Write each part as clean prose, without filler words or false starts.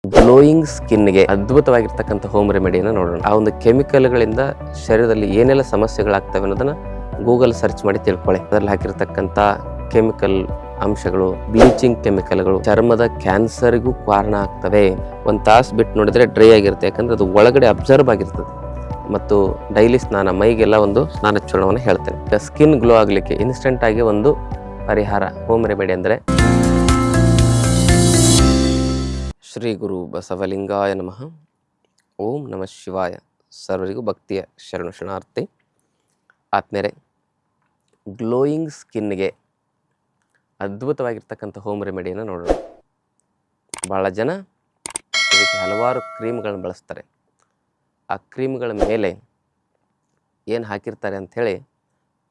Glowing ಸ್ಕಿನ್ಗೆ ಅದ್ಭುತವಾಗಿರ್ತಕ್ಕಂಥ home ರೆಮಿಡಿಯನ್ನು ನೋಡೋಣ. ಆ ಒಂದು ಕೆಮಿಕಲ್ಗಳಿಂದ ಶರೀರದಲ್ಲಿ ಏನೆಲ್ಲ ಸಮಸ್ಯೆಗಳಾಗ್ತವೆ ಅನ್ನೋದನ್ನ ಗೂಗಲ್ ಸರ್ಚ್ ಮಾಡಿ ತಿಳ್ಕೊಳ್ಳಿ. ಅದರಲ್ಲಿ ಹಾಕಿರ್ತಕ್ಕಂಥ ಕೆಮಿಕಲ್ ಅಂಶಗಳು, ಬ್ಲೀಚಿಂಗ್ ಕೆಮಿಕಲ್ಗಳು ಚರ್ಮದ ಕ್ಯಾನ್ಸರ್ಗೂ ಕಾರಣ ಆಗ್ತವೆ. ಒಂದು ತಾಸು ಬಿಟ್ಟು ನೋಡಿದ್ರೆ ಡ್ರೈ ಆಗಿರುತ್ತೆ, ಯಾಕಂದ್ರೆ ಅದು ಒಳಗಡೆ ಅಬ್ಸರ್ವ್ ಆಗಿರ್ತದೆ. ಮತ್ತು ಡೈಲಿ ಸ್ನಾನ, ಮೈಗೆಲ್ಲ ಒಂದು ಸ್ನಾನ ಚೂರ್ಣವನ್ನು ಹೇಳ್ತೇನೆ. ಸ್ಕಿನ್ ಗ್ಲೋ ಆಗಲಿಕ್ಕೆ ಇನ್ಸ್ಟೆಂಟ್ ಆಗಿ ಒಂದು ಪರಿಹಾರ ಹೋಮ್ ರೆಮಿಡಿ ಅಂದರೆ ಶ್ರೀ ಗುರು ಬಸವಲಿಂಗಾಯ ನಮಃ. ಓಂ ನಮಃ ಶಿವಾಯ. ಸರ್ವರಿಗೂ ಭಕ್ತಿಯ ಶರಣಾರ್ಥಿ. ಆತ್ಮೇರೆ, ಗ್ಲೋಯಿಂಗ್ ಸ್ಕಿನ್ಗೆ ಅದ್ಭುತವಾಗಿರ್ತಕ್ಕಂಥ ಹೋಮ್ ರೆಮಿಡಿಯನ್ನು ನೋಡೋಣ. ಭಾಳ ಜನ ಇದಕ್ಕೆ ಹಲವಾರು ಕ್ರೀಮ್ಗಳನ್ನು ಬಳಸ್ತಾರೆ. ಆ ಕ್ರೀಮ್ಗಳ ಮೇಲೆ ಏನು ಹಾಕಿರ್ತಾರೆ ಅಂಥೇಳಿ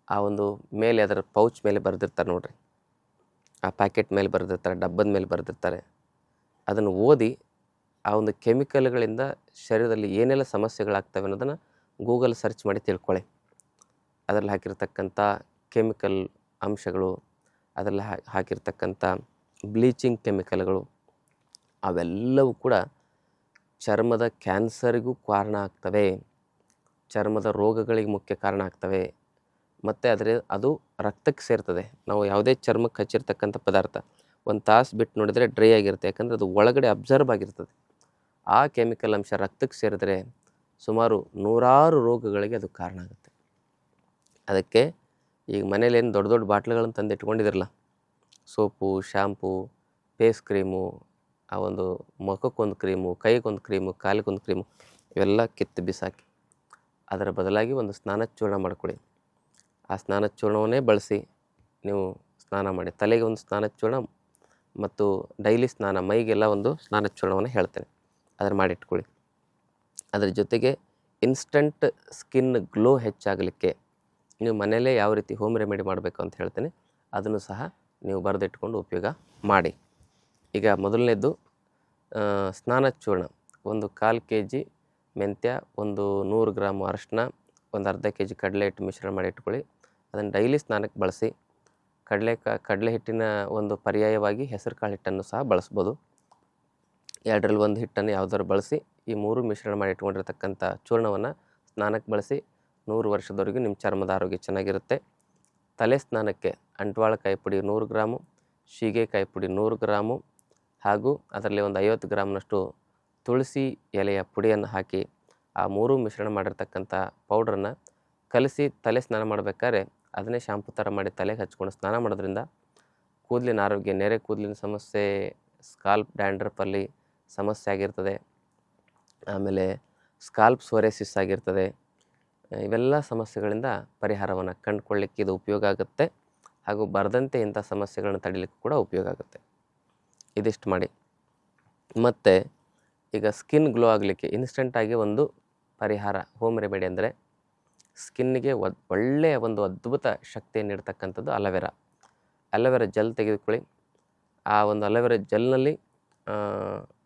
ಆ ಒಂದು ಮೇಲೆ ಅದರ ಪೌಚ್ ಮೇಲೆ ಬರೆದಿರ್ತಾರೆ ನೋಡ್ರಿ. ಆ ಪ್ಯಾಕೆಟ್ ಮೇಲೆ ಬರೆದಿರ್ತಾರೆ, ಡಬ್ಬದ ಮೇಲೆ ಬರೆದಿರ್ತಾರೆ. ಅದನ್ನು ಓದಿ ಆ ಒಂದು ಕೆಮಿಕಲ್ಗಳಿಂದ ಶರೀರದಲ್ಲಿ ಏನೆಲ್ಲ ಸಮಸ್ಯೆಗಳಾಗ್ತವೆ ಅನ್ನೋದನ್ನು ಗೂಗಲ್ ಸರ್ಚ್ ಮಾಡಿ ತಿಳ್ಕೊಳ್ಳಿ. ಅದರಲ್ಲಿ ಹಾಕಿರ್ತಕ್ಕಂಥ ಕೆಮಿಕಲ್ ಅಂಶಗಳು, ಅದರಲ್ಲಿ ಹಾಕಿರ್ತಕ್ಕಂಥ ಬ್ಲೀಚಿಂಗ್ ಕೆಮಿಕಲ್ಗಳು ಅವೆಲ್ಲವೂ ಕೂಡ ಚರ್ಮದ ಕ್ಯಾನ್ಸರಿಗೂ ಕಾರಣ ಆಗ್ತವೆ, ಚರ್ಮದ ರೋಗಗಳಿಗೆ ಮುಖ್ಯ ಕಾರಣ ಆಗ್ತವೆ. ಮತ್ತು ಅದು ರಕ್ತಕ್ಕೆ ಸೇರ್ತದೆ. ನಾವು ಯಾವುದೇ ಚರ್ಮಕ್ಕೆ ಹಚ್ಚಿರ್ತಕ್ಕಂಥ ಪದಾರ್ಥ ಒಂದು ತಾಸು ಬಿಟ್ಟು ನೋಡಿದರೆ ಡ್ರೈ ಆಗಿರುತ್ತೆ, ಯಾಕಂದರೆ ಅದು ಒಳಗಡೆ ಅಬ್ಸರ್ವ್ ಆಗಿರ್ತದೆ. ಆ ಕೆಮಿಕಲ್ ಅಂಶ ರಕ್ತಕ್ಕೆ ಸೇರಿದ್ರೆ ಸುಮಾರು 100 ರೋಗಗಳಿಗೆ ಅದು ಕಾರಣ ಆಗುತ್ತೆ. ಅದಕ್ಕೆ ಈಗ ಮನೇಲಿ ಏನು ದೊಡ್ಡ ದೊಡ್ಡ ಬಾಟ್ಲುಗಳನ್ನು ತಂದು ಇಟ್ಕೊಂಡಿದ್ರಲ್ಲ, ಸೋಪು, ಶ್ಯಾಂಪು, ಫೇಸ್ ಕ್ರೀಮು, ಆ ಒಂದು ಮುಖಕ್ಕೊಂದು ಕ್ರೀಮು, ಕೈಗೊಂದು ಕ್ರೀಮು, ಕಾಲಿಗೊಂದು ಕ್ರೀಮು, ಇವೆಲ್ಲ ಕಿತ್ತು ಬಿಸಾಕಿ ಅದರ ಬದಲಾಗಿ ಒಂದು ಸ್ನಾನ ಚೂರ್ಣ ಮಾಡ್ಕೊಳ್ಳಿ. ಆ ಸ್ನಾನ ಚೂರ್ಣವನ್ನೇ ಬಳಸಿ ನೀವು ಸ್ನಾನ ಮಾಡಿ. ತಲೆಗೆ ಒಂದು ಸ್ನಾನ ಚೂರ್ಣ ಮತ್ತು ಡೈಲಿ ಸ್ನಾನ, ಮೈಗೆಲ್ಲ ಒಂದು ಸ್ನಾನ ಚೂರ್ಣವನ್ನು ಹೇಳ್ತೇನೆ, ಅದನ್ನು ಮಾಡಿಟ್ಕೊಳ್ಳಿ. ಅದರ ಜೊತೆಗೆ ಇನ್ಸ್ಟಂಟ್ ಸ್ಕಿನ್ ಗ್ಲೋ ಹೆಚ್ಚಾಗಲಿಕ್ಕೆ ನೀವು ಮನೆಯಲ್ಲೇ ಯಾವ ರೀತಿ ಹೋಮ್ ರೆಮಿಡಿ ಮಾಡಬೇಕು ಅಂತ ಹೇಳ್ತೇನೆ, ಅದನ್ನು ಸಹ ನೀವು ಬರೆದಿಟ್ಕೊಂಡು ಉಪಯೋಗ ಮಾಡಿ. ಈಗ ಮೊದಲನೇದು ಸ್ನಾನ ಚೂರ್ಣ. ಒಂದು 1/4 kg ಮೆಂತ್ಯ, ಒಂದು 100 ಗ್ರಾಮ್ ಅರಿಶಿನ, ಒಂದು ಅರ್ಧ kg ಕಡಲೆ ಹಿಟ್ಟು ಮಿಶ್ರಣ ಮಾಡಿ ಇಟ್ಕೊಳ್ಳಿ. ಅದನ್ನು ಡೈಲಿ ಸ್ನಾನಕ್ಕೆ ಬಳಸಿ. ಕಡಲೆ ಹಿಟ್ಟಿನ ಒಂದು ಪರ್ಯಾಯವಾಗಿ ಹೆಸರು ಕಾಳು ಹಿಟ್ಟನ್ನು ಸಹ ಬಳಸ್ಬೋದು. 2ರಲ್ಲಿ 1 ಹಿಟ್ಟನ್ನು ಯಾವುದಾದ್ರು ಬಳಸಿ ಈ 3 ಮಿಶ್ರಣ ಮಾಡಿ ಇಟ್ಕೊಂಡಿರ್ತಕ್ಕಂಥ ಚೂರ್ಣವನ್ನು ಸ್ನಾನಕ್ಕೆ ಬಳಸಿ. 100 ವರ್ಷದವರೆಗೂ ನಿಮ್ಮ ಚರ್ಮದ ಆರೋಗ್ಯ ಚೆನ್ನಾಗಿರುತ್ತೆ. ತಲೆ ಸ್ನಾನಕ್ಕೆ ಅಂಟ್ವಾಳಕಾಯಿ ಪುಡಿ 100 ಗ್ರಾಮು, ಸೀಗೆಕಾಯಿ ಪುಡಿ 100 ಗ್ರಾಮು, ಹಾಗೂ ಅದರಲ್ಲಿ ಒಂದು 50 ಗ್ರಾಮ್ನಷ್ಟು ತುಳಸಿ ಎಲೆಯ ಪುಡಿಯನ್ನು ಹಾಕಿ ಆ 3 ಮಿಶ್ರಣ ಮಾಡಿರ್ತಕ್ಕಂಥ ಪೌಡ್ರನ್ನು ಕಲಸಿ ತಲೆ ಸ್ನಾನ ಮಾಡಬೇಕಾದ್ರೆ ಅದನ್ನೇ ಶಾಂಪು ಥರ ಮಾಡಿ ತಲೆಗೆ ಹಚ್ಕೊಂಡು ಸ್ನಾನ ಮಾಡೋದ್ರಿಂದ ಕೂದಲಿನ ಆರೋಗ್ಯ, ನೆರೆ ಕೂದಲಿನ ಸಮಸ್ಯೆ, ಸ್ಕಾಲ್ಪ್ ಡ್ಯಾಂಡ್ರಫಲ್ಲಿ ಸಮಸ್ಯೆ ಆಗಿರ್ತದೆ, ಆಮೇಲೆ ಸ್ಕಾಲ್ಪ್ ಸೋರೆಸಿಸ್ ಆಗಿರ್ತದೆ. ಇವೆಲ್ಲ ಸಮಸ್ಯೆಗಳಿಂದ ಪರಿಹಾರವನ್ನು ಕಂಡುಕೊಳ್ಳಿಕ್ಕೆ ಇದು ಉಪಯೋಗ ಆಗುತ್ತೆ. ಹಾಗೂ ಬರದಂತೆ ಇಂಥ ಸಮಸ್ಯೆಗಳನ್ನು ತಡೀಲಿಕ್ಕೆ ಕೂಡ ಉಪಯೋಗ ಆಗುತ್ತೆ. ಇದಿಷ್ಟು ಮಾಡಿ. ಮತ್ತು ಈಗ ಸ್ಕಿನ್ ಗ್ಲೋ ಆಗಲಿಕ್ಕೆ ಇನ್ಸ್ಟೆಂಟಾಗಿ ಒಂದು ಪರಿಹಾರ ಹೋಮ್ ರೆಮಿಡಿ ಅಂದರೆ ಸ್ಕಿನ್ನಿಗೆ ಒಳ್ಳೆಯ ಒಂದು ಅದ್ಭುತ ಶಕ್ತಿಯನ್ನು ನೀಡ್ತಕ್ಕಂಥದ್ದು ಅಲೋವೆರಾ. ಅಲೋವೆರಾ ಜೆಲ್ ತೆಗೆದುಕೊಳ್ಳಿ. ಆ ಒಂದು ಅಲೋವೆರಾ ಜೆಲ್ನಲ್ಲಿ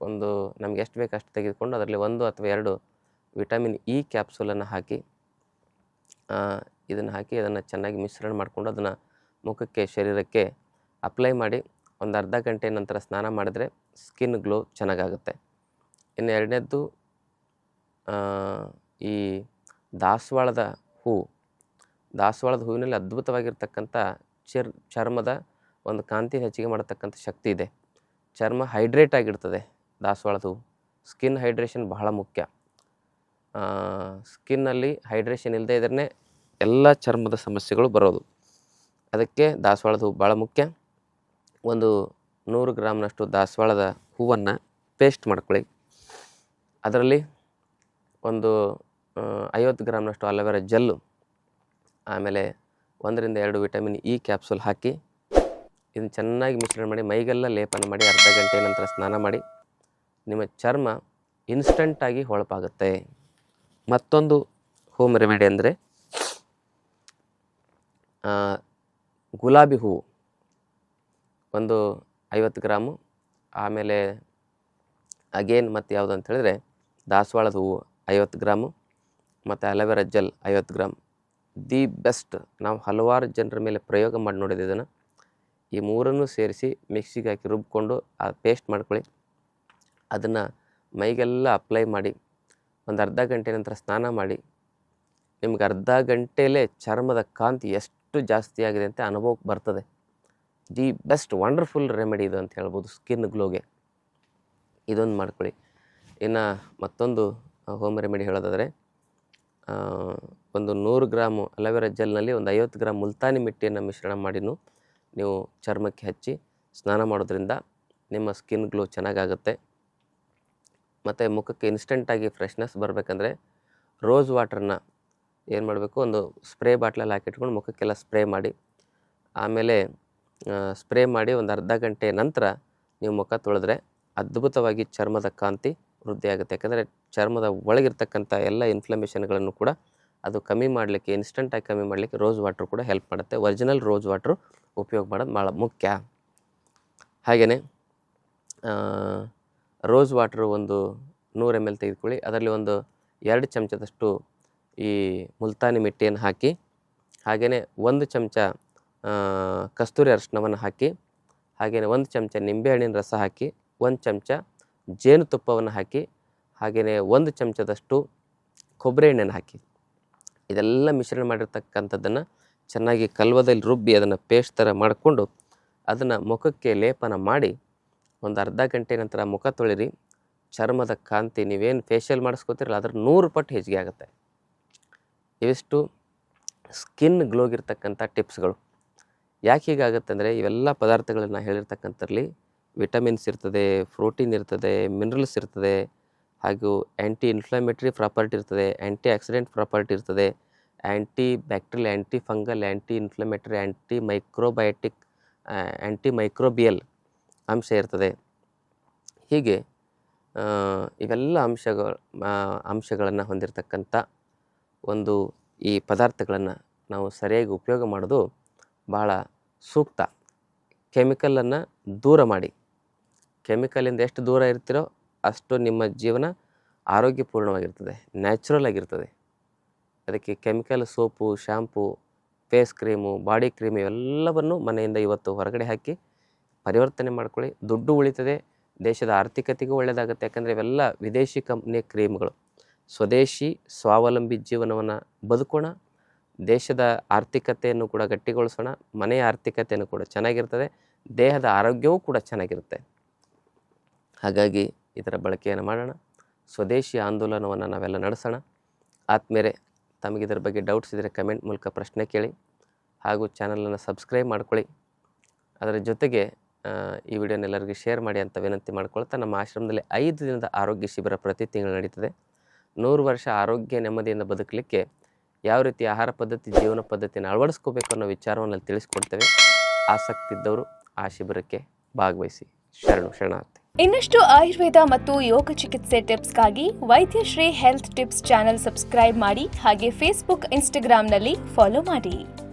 ಒಂದು ನಮ್ಗೆ ಎಷ್ಟು ಬೇಕು ಅಷ್ಟು ತೆಗೆದುಕೊಂಡು ಅದರಲ್ಲಿ 1 ಅಥವಾ 2 ವಿಟಮಿನ್ ಇ ಕ್ಯಾಪ್ಸೂಲನ್ನು ಹಾಕಿ ಅದನ್ನು ಚೆನ್ನಾಗಿ ಮಿಶ್ರಣ ಮಾಡಿಕೊಂಡು ಅದನ್ನು ಮುಖಕ್ಕೆ, ಶರೀರಕ್ಕೆ ಅಪ್ಲೈ ಮಾಡಿ ಒಂದು ಅರ್ಧ ಗಂಟೆ ನಂತರ ಸ್ನಾನ ಮಾಡಿದರೆ ಸ್ಕಿನ್ ಗ್ಲೋ ಚೆನ್ನಾಗಾಗುತ್ತೆ. ಇನ್ನು 2ನೇದ್ದು ಈ ದಾಸವಾಳದ ಹೂವಿನಲ್ಲಿ ಅದ್ಭುತವಾಗಿರ್ತಕ್ಕಂಥ ಚರ್ಮದ ಒಂದು ಕಾಂತಿ ಹೆಚ್ಚಿಗೆ ಮಾಡತಕ್ಕಂಥ ಶಕ್ತಿ ಇದೆ. ಚರ್ಮ ಹೈಡ್ರೇಟ್ ಆಗಿರ್ತದೆ ದಾಸವಾಳದ ಹೂವು. ಸ್ಕಿನ್ ಹೈಡ್ರೇಷನ್ ಬಹಳ ಮುಖ್ಯ. ಸ್ಕಿನ್ನಲ್ಲಿ ಹೈಡ್ರೇಷನ್ ಇಲ್ಲದೆ ಇದ್ರೇ ಎಲ್ಲ ಚರ್ಮದ ಸಮಸ್ಯೆಗಳು ಬರೋದು. ಅದಕ್ಕೆ ದಾಸವಾಳದ ಹೂವು ಭಾಳ ಮುಖ್ಯ. ಒಂದು 100 ಗ್ರಾಮ್ನಷ್ಟು ದಾಸವಾಳದ ಹೂವನ್ನು ಪೇಸ್ಟ್ ಮಾಡ್ಕೊಳ್ಳಿ. ಅದರಲ್ಲಿ ಒಂದು 50 ಗ್ರಾಮ್ನಷ್ಟು ಅಲೋವೆರಾ ಜೆಲ್ಲು, ಆಮೇಲೆ 1ರಿಂದ 2 ವಿಟಮಿನ್ ಇ ಕ್ಯಾಪ್ಸೂಲ್ ಹಾಕಿ ಇದನ್ನು ಚೆನ್ನಾಗಿ ಮಿಶ್ರಣ ಮಾಡಿ ಮೈಗೆಲ್ಲ ಲೇಪನ ಮಾಡಿ ಅರ್ಧ ಗಂಟೆ ನಂತರ ಸ್ನಾನ ಮಾಡಿ. ನಿಮ್ಮ ಚರ್ಮ ಇನ್ಸ್ಟಂಟಾಗಿ ಹೊಳಪಾಗುತ್ತೆ. ಮತ್ತೊಂದು ಹೋಮ್ ರೆಮಿಡಿ ಅಂದರೆ ಗುಲಾಬಿ ಹೂವು ಒಂದು 50 ಗ್ರಾಮು, ಆಮೇಲೆ ಅಗೇನ್ ಮತ್ತು ಯಾವುದು ಅಂತ ಹೇಳಿದ್ರೆ ದಾಸವಾಳದ ಹೂವು 50 ಗ್ರಾಮು ಮತ್ತು aloe vera gel 50 gram. The best. ನಾವು ಹಲವಾರು ಜನರ ಮೇಲೆ ಪ್ರಯೋಗ ಮಾಡಿ ನೋಡಿದೆ ಇದನ್ನು. ಈ 3 ಸೇರಿಸಿ ಮಿಕ್ಸಿಗೆ ಹಾಕಿ ರುಬ್ಕೊಂಡು ಆ ಪೇಸ್ಟ್ ಮಾಡ್ಕೊಳ್ಳಿ. ಅದನ್ನು ಮೈಗೆಲ್ಲ ಅಪ್ಲೈ ಮಾಡಿ ಒಂದು ಅರ್ಧ ಗಂಟೆ ನಂತರ ಸ್ನಾನ ಮಾಡಿ. ನಿಮ್ಗೆ ಅರ್ಧ ಗಂಟೆಯಲ್ಲೇ ಚರ್ಮದ ಕಾಂತಿ ಎಷ್ಟು ಜಾಸ್ತಿ ಆಗಿದೆ ಅಂತ ಅನುಭವಕ್ಕೆ ಬರ್ತದೆ. ದಿ ಬೆಸ್ಟ್ ವಂಡರ್ಫುಲ್ ರೆಮಿಡಿ ಇದು ಅಂತ ಹೇಳ್ಬೋದು ಸ್ಕಿನ್ ಗ್ಲೋಗೆ. ಇದೊಂದು ಮಾಡ್ಕೊಳ್ಳಿ. ಇನ್ನು ಮತ್ತೊಂದು ಹೋಮ್ ರೆಮಿಡಿ ಹೇಳೋದಾದರೆ, ಒಂದು 100 ಗ್ರಾಮು ಅಲೋವೆರಾ ಜೆಲ್ನಲ್ಲಿ ಒಂದು 50 ಗ್ರಾಮ್ ಮುಲ್ತಾನಿ ಮಿಟ್ಟಿಯನ್ನು ಮಿಶ್ರಣ ಮಾಡಿನೂ ನೀವು ಚರ್ಮಕ್ಕೆ ಹಚ್ಚಿ ಸ್ನಾನ ಮಾಡೋದ್ರಿಂದ ನಿಮ್ಮ ಸ್ಕಿನ್ ಗ್ಲೋ ಚೆನ್ನಾಗಾಗುತ್ತೆ. ಮತ್ತು ಮುಖಕ್ಕೆ ಇನ್ಸ್ಟೆಂಟಾಗಿ ಫ್ರೆಶ್ನೆಸ್ ಬರಬೇಕಂದ್ರೆ ರೋಸ್ ವಾಟ್ರನ್ನ ಏನು ಮಾಡಬೇಕು, ಒಂದು ಸ್ಪ್ರೇ ಬಾಟ್ಲಲ್ಲಿ ಹಾಕಿಟ್ಕೊಂಡು ಮುಖಕ್ಕೆಲ್ಲ ಸ್ಪ್ರೇ ಮಾಡಿ, ಆಮೇಲೆ ಸ್ಪ್ರೇ ಮಾಡಿ ಒಂದು ಅರ್ಧ ಗಂಟೆ ನಂತರ ನೀವು ಮುಖ ತೊಳೆದ್ರೆ ಅದ್ಭುತವಾಗಿ ಚರ್ಮದ ಕಾಂತಿ ವೃದ್ಧಿಯಾಗುತ್ತೆ. ಯಾಕಂದರೆ ಚರ್ಮದ ಒಳಗಿರ್ತಕ್ಕಂಥ ಎಲ್ಲ ಇನ್ಫ್ಲಮೇಷನ್ಗಳನ್ನು ಕೂಡ ಅದು ಕಮ್ಮಿ ಮಾಡಲಿಕ್ಕೆ, ಇನ್ಸ್ಟೆಂಟಾಗಿ ಕಮ್ಮಿ ಮಾಡಲಿಕ್ಕೆ ರೋಸ್ ವಾಟ್ರ್ ಕೂಡ ಹೆಲ್ಪ್ ಮಾಡುತ್ತೆ. ಒರಿಜಿನಲ್ ರೋಸ್ ವಾಟ್ರು ಉಪಯೋಗ ಮಾಡೋದು ಭಾಳ ಮುಖ್ಯ. ಹಾಗೆಯೇ ರೋಸ್ ವಾಟ್ರು ಒಂದು 100 ml ತೆಗೆದುಕೊಳ್ಳಿ. ಅದರಲ್ಲಿ ಒಂದು 2 ಚಮಚದಷ್ಟು ಈ ಮುಲ್ತಾನಿ ಮಿಟ್ಟಿಯನ್ನು ಹಾಕಿ, ಹಾಗೆಯೇ 1 ಚಮಚ ಕಸ್ತೂರಿ ಅರಿಶಿಣವನ್ನು ಹಾಕಿ, ಹಾಗೆಯೇ 1 ಚಮಚ ನಿಂಬೆಹಣ್ಣಿನ ರಸ ಹಾಕಿ, 1 ಚಮಚ ಜೇನುತುಪ್ಪವನ್ನು ಹಾಕಿ, ಹಾಗೆಯೇ 1 ಚಮಚದಷ್ಟು ಕೊಬ್ಬರಿ ಎಣ್ಣೆಯನ್ನು ಹಾಕಿ, ಇದೆಲ್ಲ ಮಿಶ್ರಣ ಮಾಡಿರ್ತಕ್ಕಂಥದ್ದನ್ನು ಚೆನ್ನಾಗಿ ಕಲ್ವದಲ್ಲಿ ರುಬ್ಬಿ ಅದನ್ನು ಪೇಸ್ಟ್ ಥರ ಮಾಡಿಕೊಂಡು ಅದನ್ನು ಮುಖಕ್ಕೆ ಲೇಪನ ಮಾಡಿ ಒಂದು ಅರ್ಧ ಗಂಟೆ ನಂತರ ಮುಖ ತೊಳಿರಿ. ಚರ್ಮದ ಕಾಂತಿ ನೀವೇನು ಫೇಶಿಯಲ್ ಮಾಡಿಸ್ಕೋತೀರಲ್ಲ ಅದರ 100 ಪಟ್ಟು ಹೆಚ್ಚಿಗೆ ಆಗುತ್ತೆ. ಇವಿಷ್ಟು ಸ್ಕಿನ್ ಗ್ಲೋಗಿರ್ತಕ್ಕಂಥ ಟಿಪ್ಸ್ಗಳು. ಯಾಕೆ ಹೀಗಾಗುತ್ತೆ ಅಂದರೆ, ಇವೆಲ್ಲ ಪದಾರ್ಥಗಳನ್ನು ಹೇಳಿರ್ತಕ್ಕಂಥರಲ್ಲಿ ವಿಟಮಿನ್ಸ್ ಇರ್ತದೆ, ಪ್ರೋಟೀನ್ ಇರ್ತದೆ, ಮಿನರಲ್ಸ್ ಇರ್ತದೆ, ಹಾಗೂ ಆ್ಯಂಟಿ ಇನ್ಫ್ಲಮೇಟ್ರಿ ಪ್ರಾಪರ್ಟಿ ಇರ್ತದೆ, ಆ್ಯಂಟಿ ಆಕ್ಸಿಡೆಂಟ್ ಪ್ರಾಪರ್ಟಿ ಇರ್ತದೆ, antibacterial, antifungal, anti inflammatory, antimicrobiotic, antimicrobial ಅಂಶ ಇರ್ತದೆ. ಹೀಗೆ ಇವೆಲ್ಲ ಅಂಶಗಳನ್ನು ಹೊಂದಿರತಕ್ಕಂಥ ಒಂದು ಈ ಪದಾರ್ಥಗಳನ್ನು ನಾವು ಸರಿಯಾಗಿ ಉಪಯೋಗ ಮಾಡೋದು ಭಾಳ ಸೂಕ್ತ. ಕೆಮಿಕಲನ್ನು ದೂರ ಮಾಡಿ. ಕೆಮಿಕಲಿಂದ ಎಷ್ಟು ದೂರ ಇರ್ತೀರೋ ಅಷ್ಟು ನಿಮ್ಮ ಜೀವನ ಆರೋಗ್ಯಪೂರ್ಣವಾಗಿರ್ತದೆ, ನ್ಯಾಚುರಲ್ ಆಗಿರ್ತದೆ. ಅದಕ್ಕೆ chemical soap, shampoo, face cream, body cream ಇವೆಲ್ಲವನ್ನು ಮನೆಯಿಂದ ಇವತ್ತು ಹೊರಗಡೆ ಹಾಕಿ ಪರಿವರ್ತನೆ ಮಾಡ್ಕೊಳ್ಳಿ. ದುಡ್ಡು ಉಳಿತದೆ, ದೇಶದ ಆರ್ಥಿಕತೆಗೂ ಒಳ್ಳೆಯದಾಗುತ್ತೆ. ಯಾಕಂದರೆ ಇವೆಲ್ಲ ವಿದೇಶಿ ಕಂಪ್ನಿಯ ಕ್ರೀಮ್ಗಳು. ಸ್ವದೇಶಿ ಸ್ವಾವಲಂಬಿ ಜೀವನವನ್ನು ಬದುಕೋಣ, ದೇಶದ ಆರ್ಥಿಕತೆಯನ್ನು ಕೂಡ ಗಟ್ಟಿಗೊಳಿಸೋಣ, ಮನೆಯ ಆರ್ಥಿಕತೆಯನ್ನು ಕೂಡ ಚೆನ್ನಾಗಿರ್ತದೆ, ದೇಹದ ಆರೋಗ್ಯವೂ ಕೂಡ ಚೆನ್ನಾಗಿರುತ್ತೆ. ಹಾಗಾಗಿ ಇದರ ಬಳಕೆಯನ್ನು ಮಾಡೋಣ. ಸ್ವದೇಶಿ ಆಂದೋಲನವನ್ನು ನಾವೆಲ್ಲ ನಡೆಸೋಣ. ಆದ್ಮೇಲೆ ತಮಗಿದರ ಬಗ್ಗೆ ಡೌಟ್ಸ್ ಇದ್ದರೆ ಕಮೆಂಟ್ ಮೂಲಕ ಪ್ರಶ್ನೆ ಕೇಳಿ, ಹಾಗೂ ಚಾನಲನ್ನು ಸಬ್ಸ್ಕ್ರೈಬ್ ಮಾಡ್ಕೊಳ್ಳಿ. ಅದರ ಜೊತೆಗೆ ಈ ವಿಡಿಯೋನೆಲ್ಲರಿಗೂ ಶೇರ್ ಮಾಡಿ ಅಂತ ವಿನಂತಿ ಮಾಡ್ಕೊಳ್ತಾ, ನಮ್ಮ ಆಶ್ರಮದಲ್ಲಿ 5 ದಿನದ ಆರೋಗ್ಯ ಶಿಬಿರ ಪ್ರತಿ ತಿಂಗಳು ನಡೀತದೆ. 100 ವರ್ಷ ಆರೋಗ್ಯ ನೆಮ್ಮದಿಯಿಂದ ಬದುಕಲಿಕ್ಕೆ ಯಾವ ರೀತಿ ಆಹಾರ ಪದ್ಧತಿ, ಜೀವನ ಪದ್ಧತಿಯನ್ನು ಅಳವಡಿಸ್ಕೋಬೇಕು ಅನ್ನೋ ವಿಚಾರವನ್ನು ತಿಳಿಸ್ಕೊಡ್ತೇವೆ. ಆಸಕ್ತಿ ಇದ್ದವರು ಆ ಶಿಬಿರಕ್ಕೆ ಭಾಗವಹಿಸಿ. ಶರಣಾರ್ಥಿ. ಇನ್ನಷ್ಟು ಆಯುರ್ವೇದ ಮತ್ತು ಯೋಗ ಚಿಕಿತ್ಸೆ ಟಿಪ್ಸ್ಗಾಗಿ Vaidyashree health tips channel subscribe ಮಾಡಿ, ಹಾಗೆ ಫೇಸ್ಬುಕ್, ಇನ್ಸ್ಟಾಗ್ರಾಂನಲ್ಲಿ ಫಾಲೋ ಮಾಡಿ.